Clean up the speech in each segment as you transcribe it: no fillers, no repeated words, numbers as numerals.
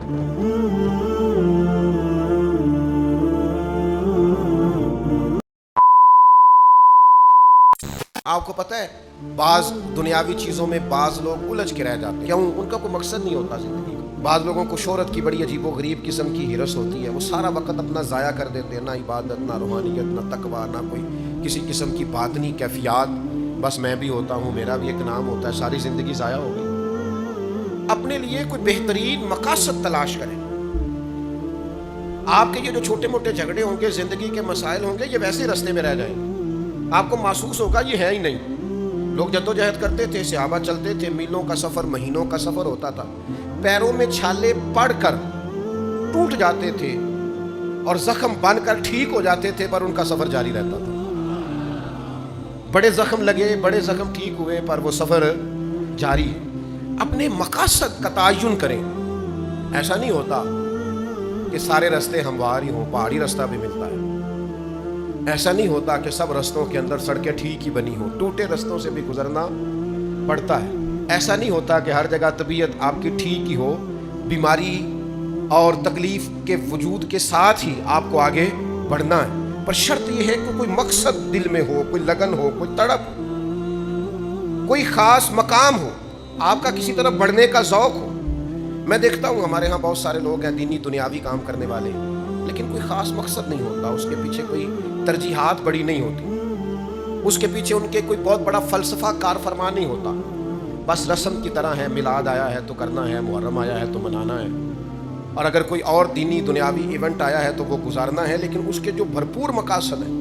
آپ کو پتہ ہے بعض دنیاوی چیزوں میں بعض لوگ الجھ کے رہ جاتے ہیں، کیوں؟ ان کا کوئی مقصد نہیں ہوتا زندگی کا۔ بعض لوگوں کو شہرت کی بڑی عجیب و غریب قسم کی ہرس ہوتی ہے، وہ سارا وقت اپنا ضائع کر دیتے ہیں، نہ عبادت، نہ روحانیت، نہ تقویٰ، نہ کوئی کسی قسم کی باطنی کیفیات۔ بس میں بھی ہوتا ہوں، میرا بھی ایک نام ہوتا ہے، ساری زندگی ضائع ہو گئی۔ اپنے لیے کوئی بہترین مقاصد تلاش کریں۔ آپ کے یہ جو چھوٹے موٹے جھگڑے ہوں گے، زندگی کے مسائل ہوں گے، یہ ویسے رستے میں رہ جائیں گے۔ آپ کو محسوس ہوگا یہ ہے ہی نہیں۔ لوگ جدوجہد کرتے تھے، صحابہ چلتے تھے، میلوں کا سفر، مہینوں کا سفر ہوتا تھا، پیروں میں چھالے پڑ کر ٹوٹ جاتے تھے اور زخم بن کر ٹھیک ہو جاتے تھے، پر ان کا سفر جاری رہتا تھا۔ بڑے زخم لگے، بڑے زخم ٹھیک ہوئے، پر وہ سفر جاری ہے۔ اپنے مقاصد کا تعین کریں۔ ایسا نہیں ہوتا کہ سارے راستے ہموار ہی ہوں، پہاڑی راستہ بھی ملتا ہے۔ ایسا نہیں ہوتا کہ سب رستوں کے اندر سڑکیں ٹھیک ہی بنی ہوں، ٹوٹے رستوں سے بھی گزرنا پڑتا ہے۔ ایسا نہیں ہوتا کہ ہر جگہ طبیعت آپ کی ٹھیک ہی ہو، بیماری اور تکلیف کے وجود کے ساتھ ہی آپ کو آگے بڑھنا ہے۔ پر شرط یہ ہے کہ کوئی مقصد دل میں ہو، کوئی لگن ہو، کوئی تڑپ ہو، کوئی خاص مقام ہو، آپ کا کسی طرف بڑھنے کا ذوق ہو۔ میں دیکھتا ہوں ہمارے ہاں بہت سارے لوگ ہیں دینی دنیاوی کام کرنے والے، لیکن کوئی خاص مقصد نہیں ہوتا، اس کے پیچھے کوئی ترجیحات بڑی نہیں ہوتی، اس کے پیچھے ان کے کوئی بہت بڑا فلسفہ کار فرما نہیں ہوتا۔ بس رسم کی طرح ہے، میلاد آیا ہے تو کرنا ہے، محرم آیا ہے تو منانا ہے، اور اگر کوئی اور دینی دنیاوی ایونٹ آیا ہے تو وہ گزارنا ہے، لیکن اس کے جو بھرپور مقاصد ہیں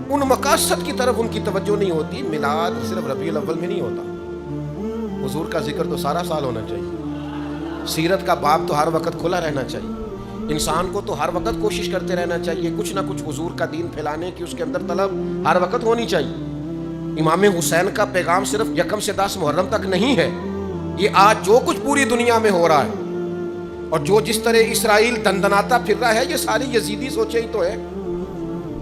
ان مقاصد کی طرف ان کی توجہ نہیں ہوتی۔ میلاد صرف ربیع الاول میں نہیں ہوتا، حضور کا ذکر تو سارا سال ہونا چاہیے، سیرت کا باب تو ہر وقت کھلا رہنا چاہیے، انسان کو تو ہر وقت کوشش کرتے رہنا چاہیے، کچھ نہ کچھ حضور کا دین پھیلانے کی اس کے اندر طلب ہر وقت ہونی چاہیے۔ امام حسین کا پیغام صرف 1 سے 10 محرم تک نہیں ہے، یہ آج جو کچھ پوری دنیا میں ہو رہا ہے اور جو جس طرح اسرائیل دندناتا پھر رہا ہے، یہ ساری یزیدی سوچے ہی تو ہے،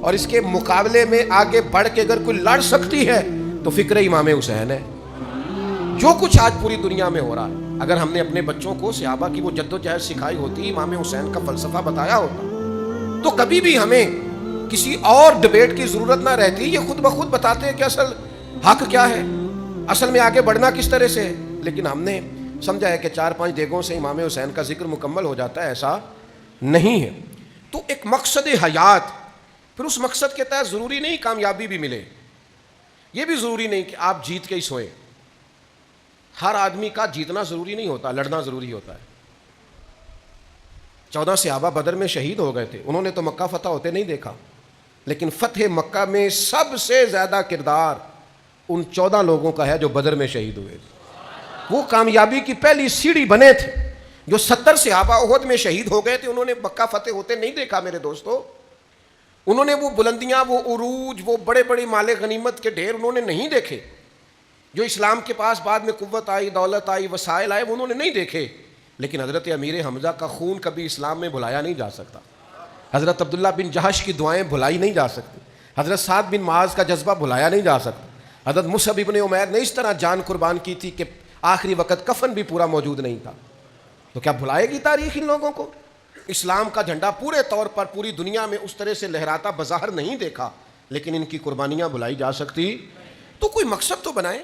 اور اس کے مقابلے میں آگے بڑھ کے اگر کوئی لڑ سکتی ہے تو فکر امام حسین ہے۔ جو کچھ آج پوری دنیا میں ہو رہا ہے، اگر ہم نے اپنے بچوں کو صحابہ کی وہ جدوجہد سکھائی ہوتی، امام حسین کا فلسفہ بتایا ہوتا، تو کبھی بھی ہمیں کسی اور ڈیبیٹ کی ضرورت نہ رہتی۔ یہ خود بخود بتاتے ہیں کہ اصل حق کیا ہے، اصل میں آگے بڑھنا کس طرح سے ہے، لیکن ہم نے سمجھا ہے کہ 4-5 دیگوں سے امام حسین کا ذکر مکمل ہو جاتا ہے، ایسا نہیں ہے۔ تو ایک مقصد حیات، پھر اس مقصد کے تحت ضروری نہیں کامیابی بھی ملے، یہ بھی ضروری نہیں کہ آپ جیت کے ہی سوئیں۔ ہر آدمی کا جیتنا ضروری نہیں ہوتا، لڑنا ضروری ہوتا ہے۔ 14 صحابہ بدر میں شہید ہو گئے تھے، انہوں نے تو مکہ فتح ہوتے نہیں دیکھا، لیکن فتح مکہ میں سب سے زیادہ کردار ان 14 لوگوں کا ہے جو بدر میں شہید ہوئے تھے۔ وہ کامیابی کی پہلی سیڑھی بنے تھے۔ جو 70 صحابہ احد میں شہید ہو گئے تھے، انہوں نے مکہ فتح ہوتے نہیں دیکھا میرے دوستو، انہوں نے وہ بلندیاں، وہ عروج، وہ بڑے بڑے مال غنیمت کے ڈھیر انہوں نے نہیں دیکھے۔ جو اسلام کے پاس بعد میں قوت آئی، دولت آئی، وسائل آئے، وہ انہوں نے نہیں دیکھے، لیکن حضرت امیر حمزہ کا خون کبھی اسلام میں بھلایا نہیں جا سکتا، حضرت عبداللہ بن جہش کی دعائیں بھلائی نہیں جا سکتی، حضرت سعد بن معاذ کا جذبہ بھلایا نہیں جا سکتا، حضرت مصعب ابن عمیر نے اس طرح جان قربان کی تھی کہ آخری وقت کفن بھی پورا موجود نہیں تھا۔ تو کیا بھلائے گی تاریخ ان لوگوں کو؟ اسلام کا جھنڈا پورے طور پر پوری دنیا میں اس طرح سے لہراتا بظاہر نہیں دیکھا، لیکن ان کی قربانیاں بھلائی جا سکتی؟ تو کوئی مقصد تو بنائیں۔